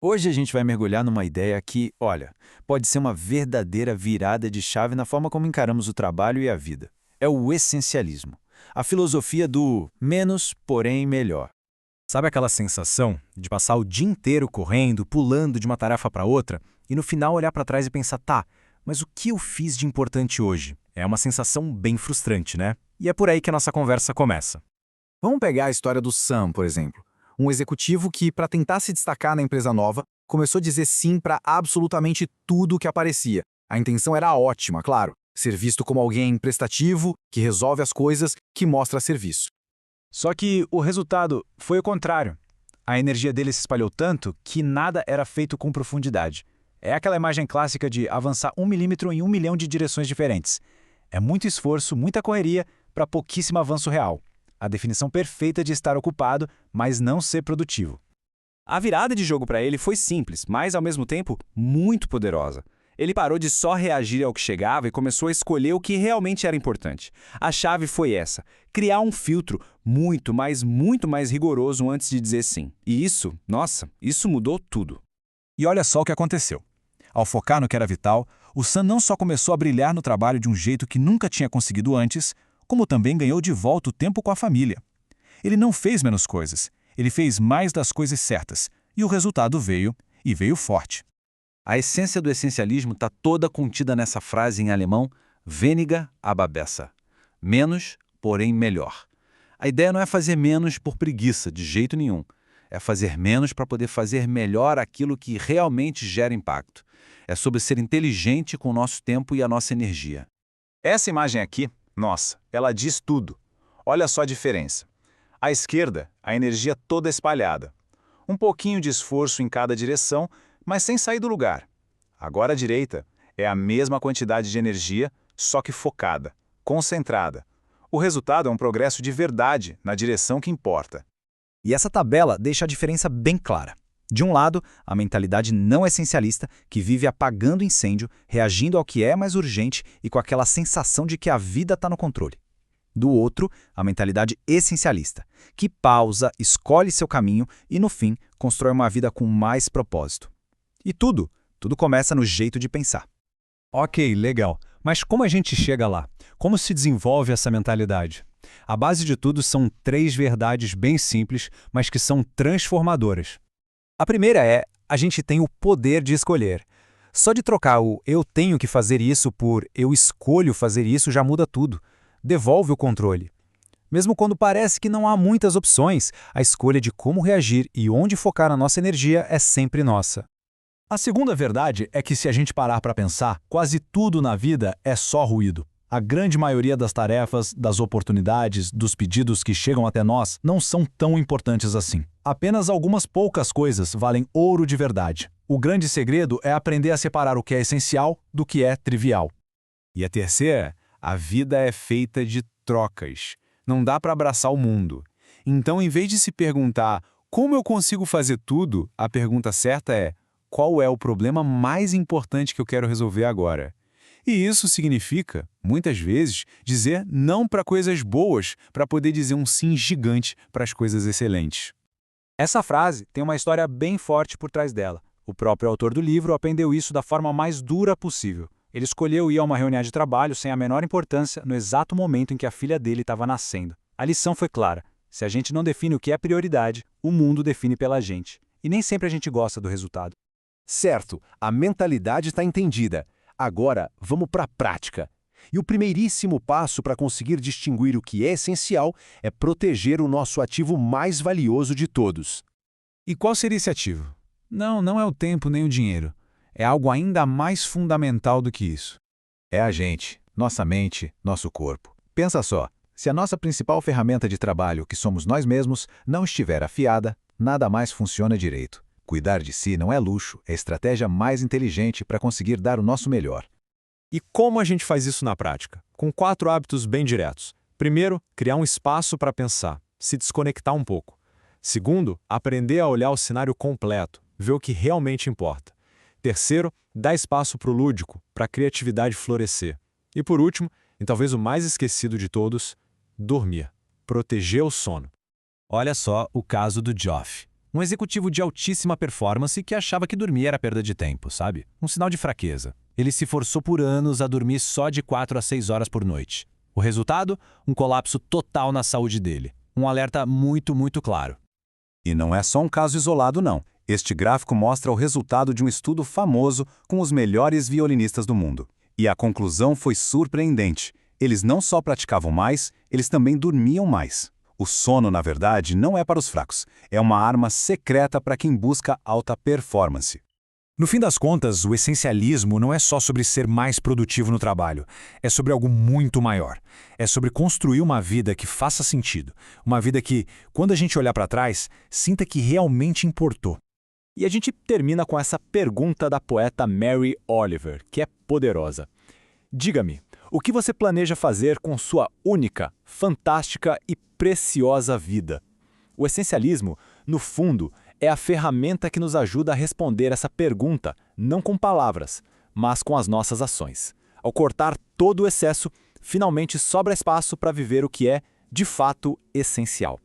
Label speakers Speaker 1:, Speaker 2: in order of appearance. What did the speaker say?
Speaker 1: Hoje a gente vai mergulhar numa ideia que, olha, pode ser uma verdadeira virada de chave na forma como encaramos o trabalho e a vida. É o essencialismo. A filosofia do menos, porém melhor.
Speaker 2: Sabe aquela sensação de passar o dia inteiro correndo, pulando de uma tarefa para outra e no final olhar para trás e pensar, tá, mas o que eu fiz de importante hoje? É uma sensação bem frustrante, né? E é por aí que a nossa conversa começa.
Speaker 3: Vamos pegar a história do Sam, por exemplo. Um executivo que, para tentar se destacar na empresa nova, começou a dizer sim para absolutamente tudo o que aparecia. A intenção era ótima, claro. Ser visto como alguém prestativo, que resolve as coisas, que mostra serviço.
Speaker 2: Só que o resultado foi o contrário. A energia dele se espalhou tanto que nada era feito com profundidade. É aquela imagem clássica de avançar 1 milímetro em 1 milhão de direções diferentes. É muito esforço, muita correria para pouquíssimo avanço real. A definição perfeita de estar ocupado, mas não ser produtivo. A virada de jogo para ele foi simples, mas ao mesmo tempo muito poderosa. Ele parou de só reagir ao que chegava e começou a escolher o que realmente era importante. A chave foi essa: criar um filtro muito mais rigoroso antes de dizer sim. E isso, nossa, isso mudou tudo. E olha só o que aconteceu. Ao focar no que era vital, o Sam não só começou a brilhar no trabalho de um jeito que nunca tinha conseguido antes, como também ganhou de volta o tempo com a família. Ele não fez menos coisas, ele fez mais das coisas certas, e o resultado veio, e veio forte.
Speaker 1: A essência do essencialismo está toda contida nessa frase em alemão, weniger, aber besser. Menos, porém melhor. A ideia não é fazer menos por preguiça, de jeito nenhum. É fazer menos para poder fazer melhor aquilo que realmente gera impacto. É sobre ser inteligente com o nosso tempo e a nossa energia.
Speaker 2: Essa imagem aqui, nossa, ela diz tudo. Olha só a diferença. À esquerda, a energia toda espalhada. Um pouquinho de esforço em cada direção, mas sem sair do lugar. Agora à direita, é a mesma quantidade de energia, só que focada, concentrada. O resultado é um progresso de verdade, na direção que importa. E essa tabela deixa a diferença bem clara. De um lado, a mentalidade não essencialista, que vive apagando incêndio, reagindo ao que é mais urgente e com aquela sensação de que a vida está no controle. Do outro, a mentalidade essencialista, que pausa, escolhe seu caminho e, no fim, constrói uma vida com mais propósito. E tudo começa no jeito de pensar.
Speaker 4: Ok, legal. Mas como a gente chega lá? Como se desenvolve essa mentalidade? A base de tudo são 3 verdades bem simples, mas que são transformadoras. A primeira é: a gente tem o poder de escolher. Só de trocar o "eu tenho que fazer isso" por "eu escolho fazer isso" já muda tudo. Devolve o controle. Mesmo quando parece que não há muitas opções, a escolha de como reagir e onde focar a nossa energia é sempre nossa. A segunda verdade é que, se a gente parar para pensar, quase tudo na vida é só ruído. A grande maioria das tarefas, das oportunidades, dos pedidos que chegam até nós não são tão importantes assim. Apenas algumas poucas coisas valem ouro de verdade. O grande segredo é aprender a separar o que é essencial do que é trivial.
Speaker 2: E a terceira, a vida é feita de trocas. Não dá para abraçar o mundo. Então, em vez de se perguntar como eu consigo fazer tudo, a pergunta certa é: qual é o problema mais importante que eu quero resolver agora? E isso significa, muitas vezes, dizer não para coisas boas para poder dizer um sim gigante para as coisas excelentes.
Speaker 4: Essa frase tem uma história bem forte por trás dela. O próprio autor do livro aprendeu isso da forma mais dura possível. Ele escolheu ir a uma reunião de trabalho sem a menor importância no exato momento em que a filha dele estava nascendo. A lição foi clara: se a gente não define o que é prioridade, o mundo define pela gente. E nem sempre a gente gosta do resultado.
Speaker 5: Certo, a mentalidade está entendida. Agora, vamos para a prática. E o primeiríssimo passo para conseguir distinguir o que é essencial é proteger o nosso ativo mais valioso de todos.
Speaker 2: E qual seria esse ativo? Não é o tempo nem o dinheiro. É algo ainda mais fundamental do que isso.
Speaker 3: É a gente, nossa mente, nosso corpo. Pensa só, se a nossa principal ferramenta de trabalho, que somos nós mesmos, não estiver afiada, nada mais funciona direito. Cuidar de si não é luxo, é a estratégia mais inteligente para conseguir dar o nosso melhor.
Speaker 4: E como a gente faz isso na prática? Com 4 hábitos bem diretos. Primeiro, criar um espaço para pensar, se desconectar um pouco. Segundo, aprender a olhar o cenário completo, ver o que realmente importa. Terceiro, dar espaço para o lúdico, para a criatividade florescer. E por último, e talvez o mais esquecido de todos, dormir. Proteger o sono.
Speaker 2: Olha só o caso do Geoff.
Speaker 1: Um executivo de altíssima performance que achava que dormir era perda de tempo, sabe? Um sinal de fraqueza. Ele se forçou por anos a dormir só de 4 a 6 horas por noite. O resultado? Um colapso total na saúde dele. Um alerta muito claro.
Speaker 4: E não é só um caso isolado, não. Este gráfico mostra o resultado de um estudo famoso com os melhores violinistas do mundo. E a conclusão foi surpreendente. Eles não só praticavam mais, eles também dormiam mais. O sono, na verdade, não é para os fracos. É uma arma secreta para quem busca alta performance.
Speaker 2: No fim das contas, o essencialismo não é só sobre ser mais produtivo no trabalho. É sobre algo muito maior. É sobre construir uma vida que faça sentido. Uma vida que, quando a gente olhar para trás, sinta que realmente importou. E a gente termina com essa pergunta da poeta Mary Oliver, que é poderosa. Diga-me, o que você planeja fazer com sua única, fantástica e preciosa vida? O essencialismo, no fundo, é a ferramenta que nos ajuda a responder essa pergunta, não com palavras, mas com as nossas ações. Ao cortar todo o excesso, finalmente sobra espaço para viver o que é, de fato, essencial.